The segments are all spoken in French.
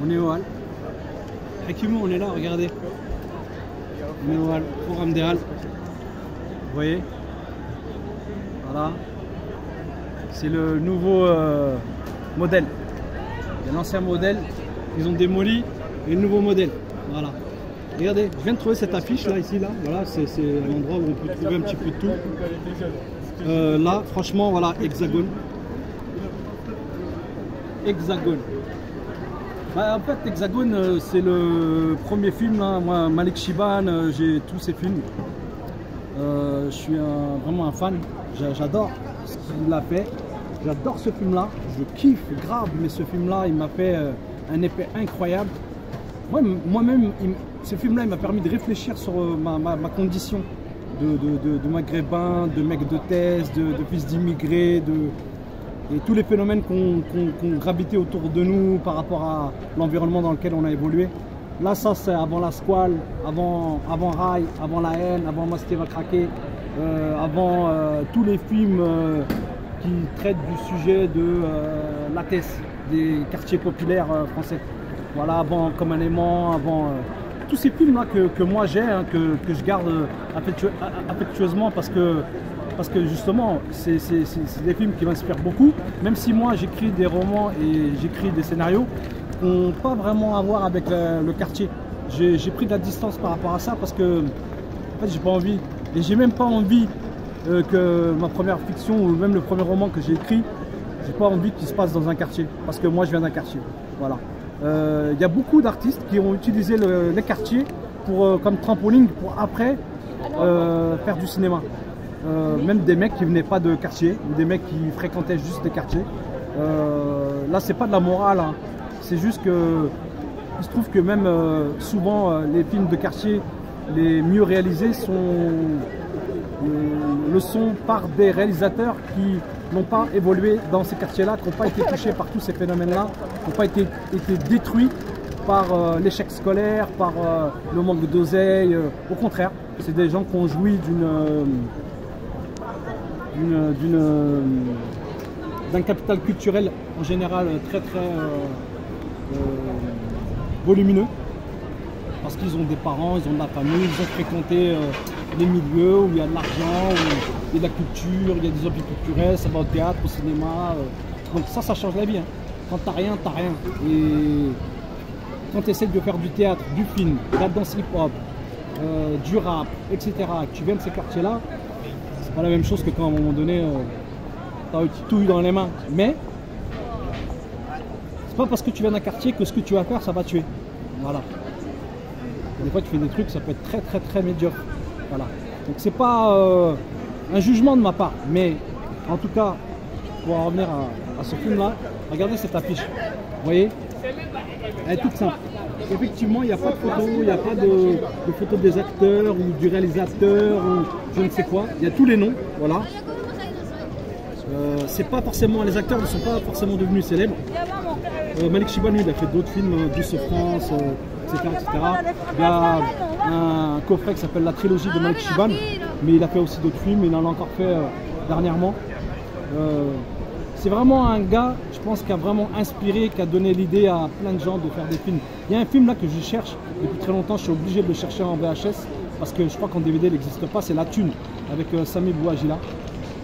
On est au hall. Hakimou, on est là, regardez. On est au hall, programme des halles. Vous voyez? Voilà. C'est le nouveau modèle. Il y a l'ancien modèle, ils ont démoli, et le nouveau modèle. Voilà. Regardez, je viens de trouver cette affiche là, ici, là. Voilà, c'est un endroit où on peut trouver un petit peu de tout. Là, franchement, voilà, Hexagone. Hexagone. Bah, en fait, Hexagone, c'est le premier film. Là. Moi, Malik Shiban, j'ai tous ses films. Je suis vraiment un fan. J'adore ce qu'il a fait. J'adore ce film-là. Je kiffe grave, mais ce film-là, il m'a fait un effet incroyable. Moi-même, ce film-là, il m'a permis de réfléchir sur ma condition de maghrébin, de mec de thèse, de fils d'immigrés, et tous les phénomènes qu'on gravitait autour de nous par rapport à l'environnement dans lequel on a évolué. Là, ça, c'est avant la squale, avant Rail, avant La Haine, avant Masté va craquer, avant tous les films qui traitent du sujet de la thèse, des quartiers populaires français. Voilà, avant Comme un aimant, avant tous ces films-là que moi j'ai, hein, que je garde affectueusement parce que justement, c'est des films qui m'inspirent beaucoup, même si moi j'écris des romans et j'écris des scénarios qui n'ont pas vraiment à voir avec le quartier. J'ai pris de la distance par rapport à ça parce que en fait, j'ai pas envie, et j'ai même pas envie que ma première fiction ou même le premier roman que j'ai écrit, j'ai pas envie qu'il se passe dans un quartier, parce que moi je viens d'un quartier. Voilà. Y a beaucoup d'artistes qui ont utilisé les quartiers comme trampoline pour après faire du cinéma. Même des mecs qui venaient pas de quartier, ou des mecs qui fréquentaient juste des quartiers. Là, c'est pas de la morale, hein. C'est juste que il se trouve que même souvent les films de quartier les mieux réalisés le sont par des réalisateurs qui n'ont pas évolué dans ces quartiers-là, qui n'ont pas été touchés par tous ces phénomènes-là, qui n'ont pas été détruits par l'échec scolaire, par le manque d'oseille. Au contraire, c'est des gens qui ont joui d'un capital culturel en général très volumineux, parce qu'ils ont des parents, ils ont de la famille, ils ont fréquenté les milieux où il y a de l'argent, où il y a de la culture, il y a des objets culturels, ça va au théâtre, au cinéma. Donc ça change la vie. Hein. Quand t'as rien, t'as rien. Et quand tu essaies de faire du théâtre, du film, de la danse hip-hop, du rap, etc., que tu viens de ces quartiers-là, c'est pas la même chose que quand à un moment donné, t'as une petite touille dans les mains. Mais c'est pas parce que tu viens d'un quartier que ce que tu vas faire, ça va tuer. Voilà. Des fois, tu fais des trucs, ça peut être très médiocre. Voilà. Donc, c'est pas un jugement de ma part, mais en tout cas, pour en revenir à ce film-là, regardez cette affiche. Vous voyez? Elle est toute simple. Effectivement, il n'y a pas de photos, il n'y a pas de photos des acteurs ou du réalisateur ou je ne sais quoi. Il y a tous les noms. Voilà. C'est pas forcément, les acteurs ne sont pas forcément devenus célèbres. Malik Shiban, il a fait d'autres films, Douce France, etc., etc. Il y a un coffret qui s'appelle La Trilogie de Malik Shiban, mais il a fait aussi d'autres films, il en a encore fait dernièrement. C'est vraiment un gars, je pense, qui a vraiment inspiré, qui a donné l'idée à plein de gens de faire des films. Il y a un film là que je cherche depuis très longtemps, je suis obligé de le chercher en VHS, parce que je crois qu'en DVD il n'existe pas, c'est La Thune, avec Sami Bouagila.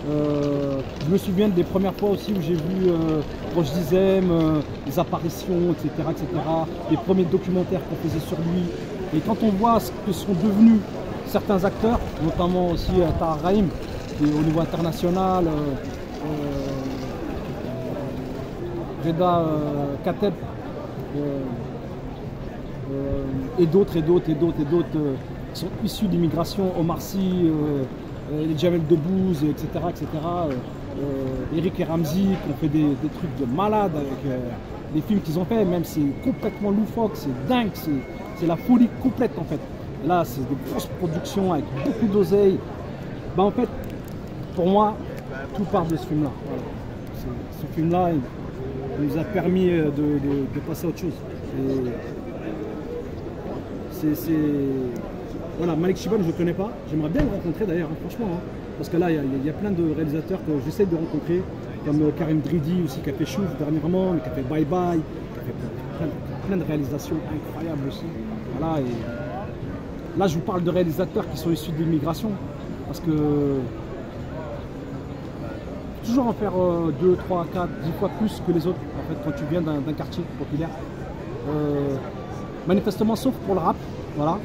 Je me souviens des premières fois aussi où j'ai vu Roche Dizem, les apparitions, etc., etc., les premiers documentaires qu'on faisait sur lui. Et quand on voit ce que sont devenus certains acteurs, notamment aussi Tahar Rahim, qui est au niveau international, Reda Kateb, et d'autres qui sont issus d'immigration, Omar Sy, les Jamel Debbouze, etc., etc. Eric et Ramzi qui ont fait des trucs de malades avec les films qu'ils ont fait, même c'est complètement loufoque, c'est dingue, c'est la folie complète en fait. Et là, c'est des grosses productions avec beaucoup d'oseille. Ben, en fait, pour moi, tout part de ce film-là. Voilà. Ce film-là, il nous a permis de passer à autre chose. Voilà, Malik Shiban, je ne le connais pas. J'aimerais bien le rencontrer d'ailleurs, hein, franchement. Hein, parce que là, il y a plein de réalisateurs que j'essaie de rencontrer, comme Karim Dridi aussi, qui a fait Chouf dernièrement, mais qui a fait Bye Bye, qui a fait plein de plein de réalisations incroyables aussi. Voilà, et là, je vous parle de réalisateurs qui sont issus de l'immigration. Parce que toujours en faire 2, 3, 4, 10 fois plus que les autres, en fait, quand tu viens d'un quartier populaire. Manifestement, sauf pour le rap, voilà.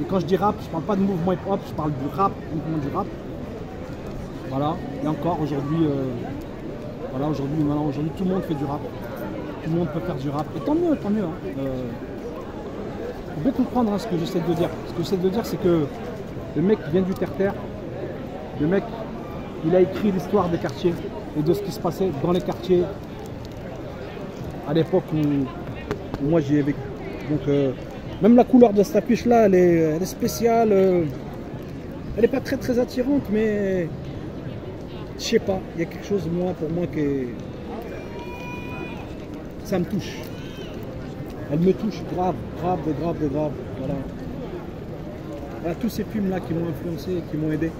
Et quand je dis rap, je parle pas de mouvement hip-hop, je parle du rap, uniquement du rap. Voilà. Et encore aujourd'hui, voilà, aujourd'hui, tout le monde fait du rap. Tout le monde peut faire du rap. Et tant mieux, tant mieux. Hein. Faut bien comprendre hein, ce que j'essaie de dire. Ce que j'essaie de dire, c'est que le mec vient du terre-terre. Le mec, il a écrit l'histoire des quartiers et de ce qui se passait dans les quartiers à l'époque où moi j'y ai vécu. Donc même la couleur de cette affiche là, elle est spéciale. Elle n'est pas très très attirante, mais je sais pas, il y a quelque chose pour moi qui ça me touche. Elle me touche grave. Voilà. Voilà tous ces films là qui m'ont influencé, qui m'ont aidé.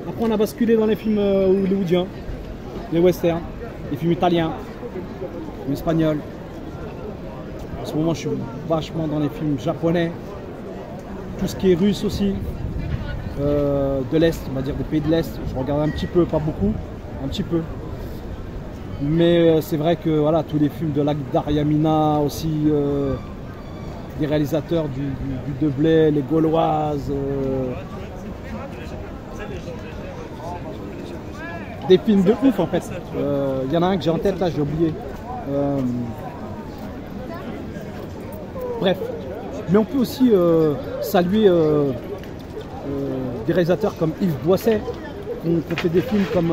Après on a basculé dans les films hollywoodiens, les westerns, les films italiens, les films espagnols. En ce moment je suis vachement dans les films japonais, tout ce qui est russe aussi, de l'Est, on va dire des pays de l'Est. Je regarde un petit peu, pas beaucoup, un petit peu. Mais c'est vrai que voilà, tous les films de Daria Mina aussi, des réalisateurs du Deblay, les Gauloises, des films de ouf en fait. Il y en a un que j'ai en tête là, j'ai oublié. Bref, mais on peut aussi saluer des réalisateurs comme Yves Boisset, qui ont fait des films comme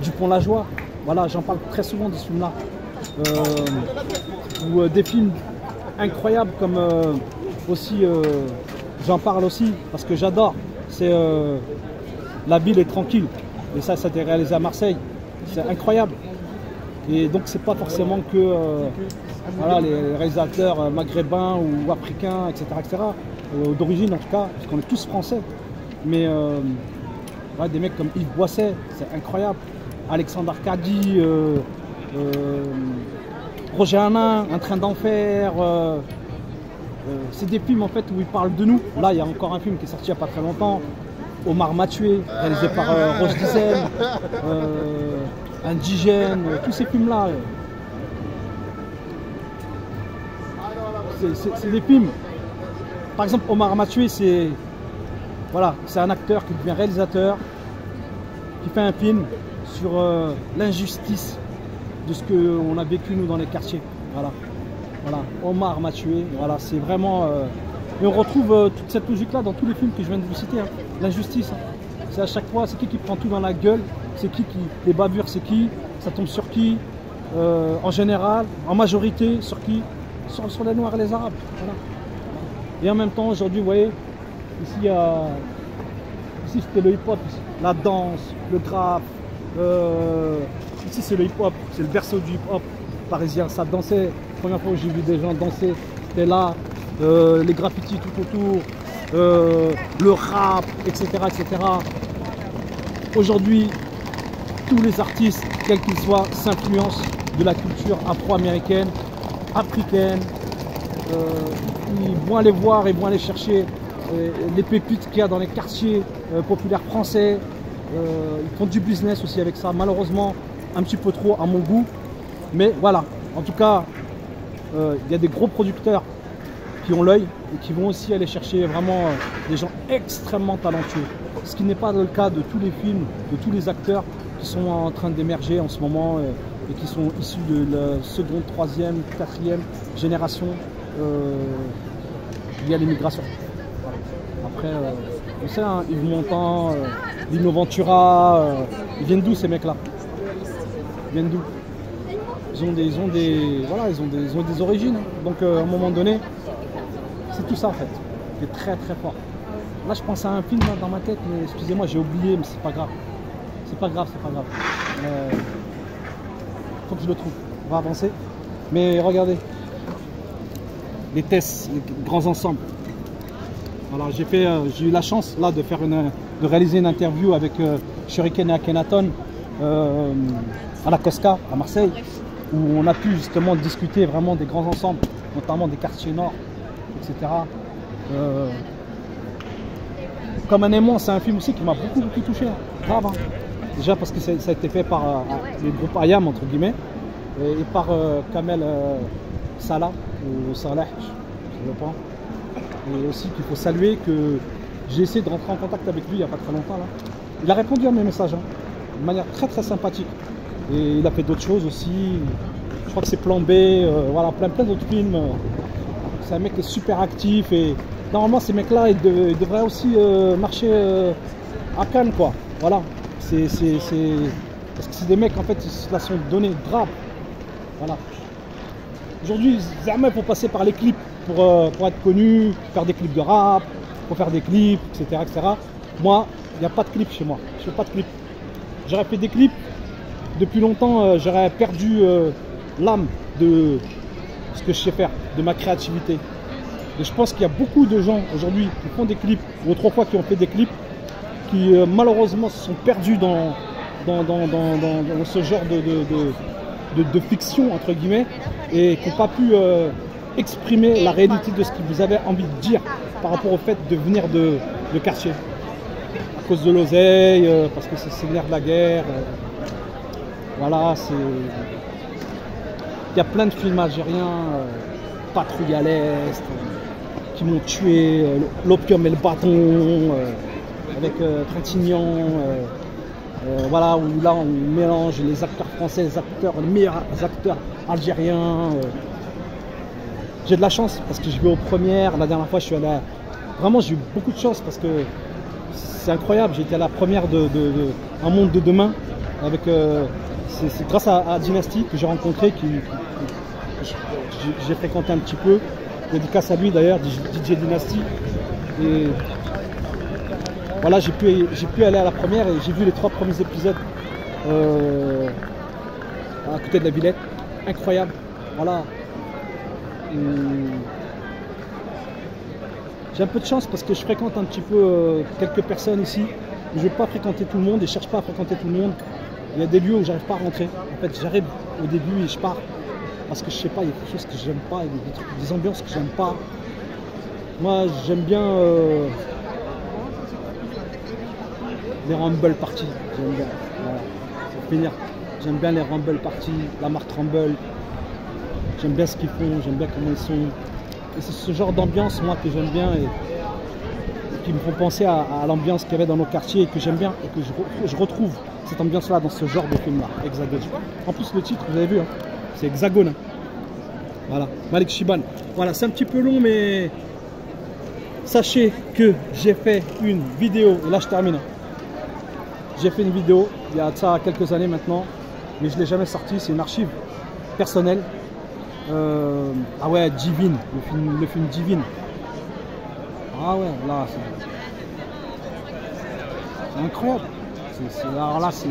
Dupont-la-Joie. Voilà, j'en parle très souvent de ce film-là. Ou des films incroyables comme aussi, j'en parle aussi parce que j'adore. C'est La ville est tranquille. Et ça a été réalisé à Marseille. C'est incroyable. Et donc c'est pas forcément que voilà, les réalisateurs maghrébins ou africains, etc. D'origine en tout cas, parce qu'on est tous français. Mais ouais, des mecs comme Yves Boisset, c'est incroyable. Alexandre Arcadi, Roger Hanin, Un train d'enfer. C'est des films en fait où ils parlent de nous. Là, il y a encore un film qui est sorti il n'y a pas très longtemps, Omar m'a tué, réalisé par Roche Dizem, Indigène, tous ces films-là. C'est des films. Par exemple, Omar m'a tué, c'est voilà, c'est un acteur qui devient réalisateur, qui fait un film sur l'injustice de ce qu'on a vécu nous dans les quartiers. Voilà. Omar m'a tué. Voilà, c'est vraiment. Et on retrouve toute cette logique-là dans tous les films que je viens de vous citer. Hein. L'injustice. Hein. C'est à chaque fois, c'est qui prend tout dans la gueule. C'est qui les bavures, c'est qui. Ça tombe sur qui. En général, en majorité, sur qui. Sur les Noirs et les Arabes. Voilà. Et en même temps, aujourd'hui, vous voyez, ici c'était le hip-hop, la danse, le graphe. Ici c'est le hip-hop, c'est le berceau du hip-hop parisien. Ça dansait. La première fois où j'ai vu des gens danser, c'était là. Les graffitis tout autour, le rap, etc. Aujourd'hui, tous les artistes, quels qu'ils soient, s'influencent de la culture afro-américaine, africaine. Ils vont aller voir, ils vont aller chercher les pépites qu'il y a dans les quartiers populaires français. Ils font du business aussi avec ça, malheureusement un petit peu trop à mon goût. Mais voilà, en tout cas, il y a des gros producteurs qui ont l'œil et qui vont aussi aller chercher vraiment des gens extrêmement talentueux. Ce qui n'est pas le cas de tous les films, de tous les acteurs qui sont en train d'émerger en ce moment et qui sont issus de la seconde, troisième, quatrième génération via l'immigration. Après, on sait, hein, Yves Montand, Lino Ventura, ils viennent d'où ces mecs-là? Ils viennent d'où? Ils ont des origines. Donc à un moment donné, c'est tout ça en fait, qui est très très fort. Là je pense à un film là, dans ma tête, mais excusez-moi j'ai oublié, mais c'est pas grave. C'est pas grave. Faut que je le trouve. On va avancer. Mais regardez. Les tests, les grands ensembles. Alors j'ai eu la chance là de réaliser une interview avec Shuriken et Akhenaton à la Cosca à Marseille. où on a pu justement discuter vraiment des grands ensembles, notamment des quartiers nord, etc. Comme un aimant, c'est un film aussi qui m'a beaucoup touché, hein. Grave, hein. Déjà parce que ça a été fait par le groupe Ayam, entre guillemets, et par Kamel Salah, ou Salah, je ne sais pas. Et aussi qu'il faut saluer que j'ai essayé de rentrer en contact avec lui il n'y a pas très longtemps là. Il a répondu à mes messages, hein, de manière très sympathique. Et il a fait d'autres choses aussi. Je crois que c'est Plan B, voilà, plein d'autres films. C'est un mec qui est super actif et normalement ces mecs-là ils devraient aussi marcher à Cannes, quoi. Voilà. Parce que c'est des mecs en fait ils se la sont donnés grave. Voilà. Aujourd'hui, il faut passer par les clips pour être connu, faire des clips de rap, pour faire des clips, etc. Moi, il n'y a pas de clips chez moi. Je fais pas de clips. J'aurais fait des clips depuis longtemps, j'aurais perdu l'âme de ce que je sais faire, de ma créativité. Et je pense qu'il y a beaucoup de gens aujourd'hui qui font des clips, ou autrefois qui ont fait des clips, qui malheureusement se sont perdus dans ce genre de fiction, entre guillemets, et qui n'ont pas pu exprimer la réalité de ce que vous avez envie de dire par rapport au fait de venir de quartier. À cause de l'oseille, parce que c'est l'air de la guerre. Voilà, il y a plein de films algériens, Patrouille à l'Est, qui m'ont tué, L'Opium et le bâton, avec Trintignant, voilà, où là on mélange les acteurs français, les meilleurs acteurs algériens. J'ai de la chance parce que je vais aux premières. La dernière fois, je suis allé vraiment, j'ai eu beaucoup de chance parce que c'est incroyable. J'ai été à la première de Un monde de demain. Avec, c'est grâce à Dynasty que j'ai rencontré, que j'ai fréquenté un petit peu. Dédicace à lui d'ailleurs, DJ Dynasty. Et voilà, j'ai pu aller à la première et j'ai vu les 3 premiers épisodes à côté de la Villette. Incroyable. Voilà. J'ai un peu de chance parce que je fréquente un petit peu quelques personnes ici. Je ne vais pas fréquenter tout le monde et je ne cherche pas à fréquenter tout le monde. Il y a des lieux où j'arrive pas à rentrer. En fait, j'arrive au début et je pars parce que je sais pas, il y a quelque chose que j'aime pas, il y a des ambiances que j'aime pas. Moi, j'aime bien les Rumble Party. J'aime bien. Voilà. Pour finir, j'aime bien les Rumble Party, la marque Rumble. J'aime bien ce qu'ils font, j'aime bien comment ils sont. Et c'est ce genre d'ambiance, moi, que j'aime bien et qui me font penser à l'ambiance qu'il y avait dans nos quartiers et que j'aime bien et que je retrouve cette ambiance-là dans ce genre de film-là, Hexagone. En plus, le titre, vous avez vu, hein, c'est Hexagone. Hein. Voilà, Malik Shiban. Voilà, c'est un petit peu long, mais sachez que j'ai fait une vidéo, et là je termine. J'ai fait une vidéo il y a de ça quelques années maintenant, mais je ne l'ai jamais sortie, c'est une archive personnelle. Ah ouais, Divine, le film Divine. Ah ouais, là, c'est incroyable. Alors là, c'est.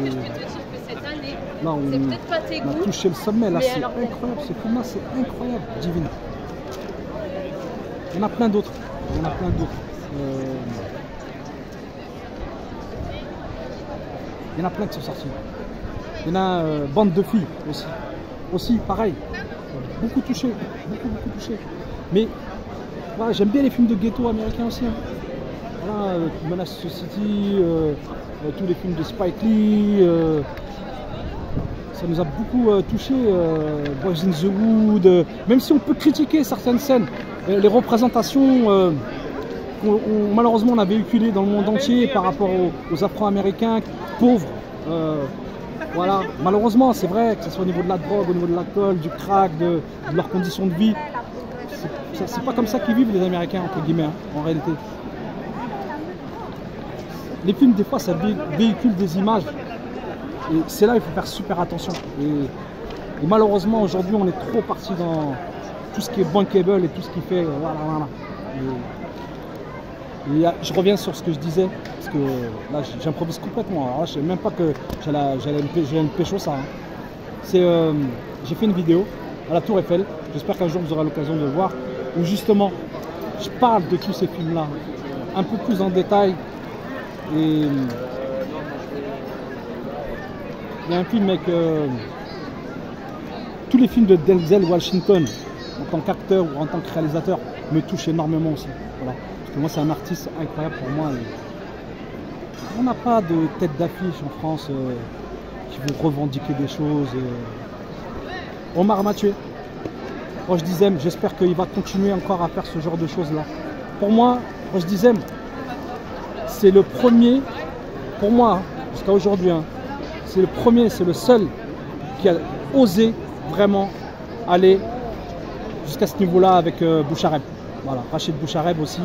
Là, on a touché le sommet, là, c'est incroyable. Ce film-là, c'est incroyable, Divine. Il y en a plein d'autres. Il y en a plein d'autres. Il y en a plein qui sont sortis. Il y en a Bande de filles aussi. Aussi, pareil. Beaucoup touché. Beaucoup touché. Mais voilà, j'aime bien les films de ghetto américains aussi. Hein. Voilà, Menace Society, tous les films de Spike Lee. Ça nous a beaucoup touché. Boys in the Wood. Même si on peut critiquer certaines scènes, les représentations malheureusement on a véhiculé dans le monde entier par rapport aux Afro-Américains pauvres. Voilà, malheureusement, c'est vrai, que ce soit au niveau de la drogue, au niveau de l'alcool, du crack, de leurs conditions de vie. C'est pas comme ça qu'ils vivent les Américains, entre guillemets, hein, en réalité. Les films, des fois, ça véhicule des images. Et c'est là où il faut faire super attention. Et malheureusement, aujourd'hui, on est trop parti dans tout ce qui est bankable et tout ce qui fait... voilà. Et je reviens sur ce que je disais, parce que là j'improvise complètement. Alors là, je ne sais même pas que j'allais me pécho ça. Hein. J'ai fait une vidéo à la Tour Eiffel, j'espère qu'un jour vous aurez l'occasion de le voir, où justement je parle de tous ces films-là, un peu plus en détail. Et il y a un film avec tous les films de Denzel Washington, en tant qu'acteur ou en tant que réalisateur, me touchent énormément aussi. Voilà. Parce que moi, c'est un artiste incroyable pour moi. On n'a pas de tête d'affiche en France qui vont revendiquer des choses. Omar m'a tué. Roche Dizem, j'espère qu'il va continuer encore à faire ce genre de choses-là. Pour moi, Roche Dizem, c'est le premier, pour moi, jusqu'à aujourd'hui, hein, c'est le premier, c'est le seul qui a osé vraiment aller jusqu'à ce niveau-là avec Bouchareb. Voilà, Rachid Bouchareb aussi,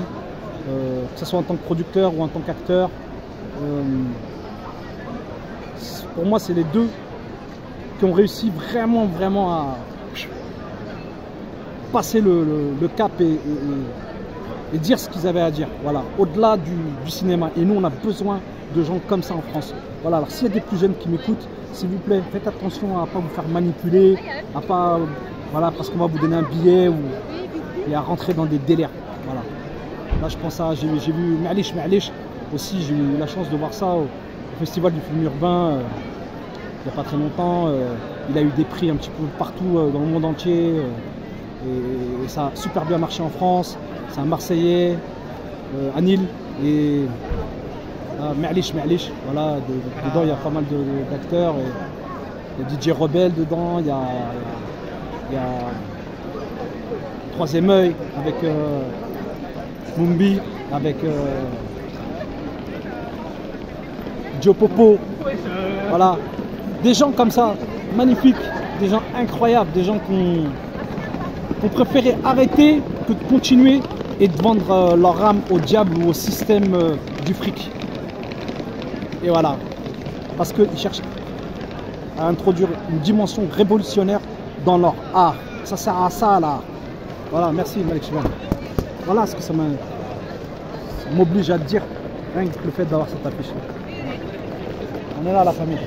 que ce soit en tant que producteur ou en tant qu'acteur. Pour moi, c'est les deux qui ont réussi vraiment à passer le cap et dire ce qu'ils avaient à dire. Voilà, au-delà du cinéma. Et nous, on a besoin de gens comme ça en France. Voilà, alors s'il y a des plus jeunes qui m'écoutent, s'il vous plaît, faites attention à ne pas vous faire manipuler, à pas, voilà, parce qu'on va vous donner un billet et à rentrer dans des délires. Voilà. Là, je pense à, j'ai vu Ma'lish aussi, j'ai eu la chance de voir ça au Festival du film urbain il n'y a pas très longtemps. Il a eu des prix un petit peu partout dans le monde entier et ça a super bien marché en France. C'est un Marseillais, Anil et Ma'lish, voilà, dedans il y a pas mal d'acteurs. Il y a DJ Rebelle dedans, il y a Troisième œil avec Mumbi, avec Joe Popo, voilà, des gens comme ça, magnifiques, des gens incroyables, des gens qu'on préférait arrêter que de continuer et de vendre leur âme au diable ou au système du fric. Et voilà, parce qu'ils cherchent à introduire une dimension révolutionnaire dans leur art. Ça sert à ça l'art. Voilà, merci Malik Chiban. Voilà ce que ça m'oblige à te dire, rien que le fait d'avoir cette affiche. On est là la famille.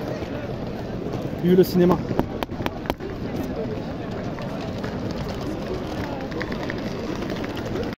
Vive le cinéma.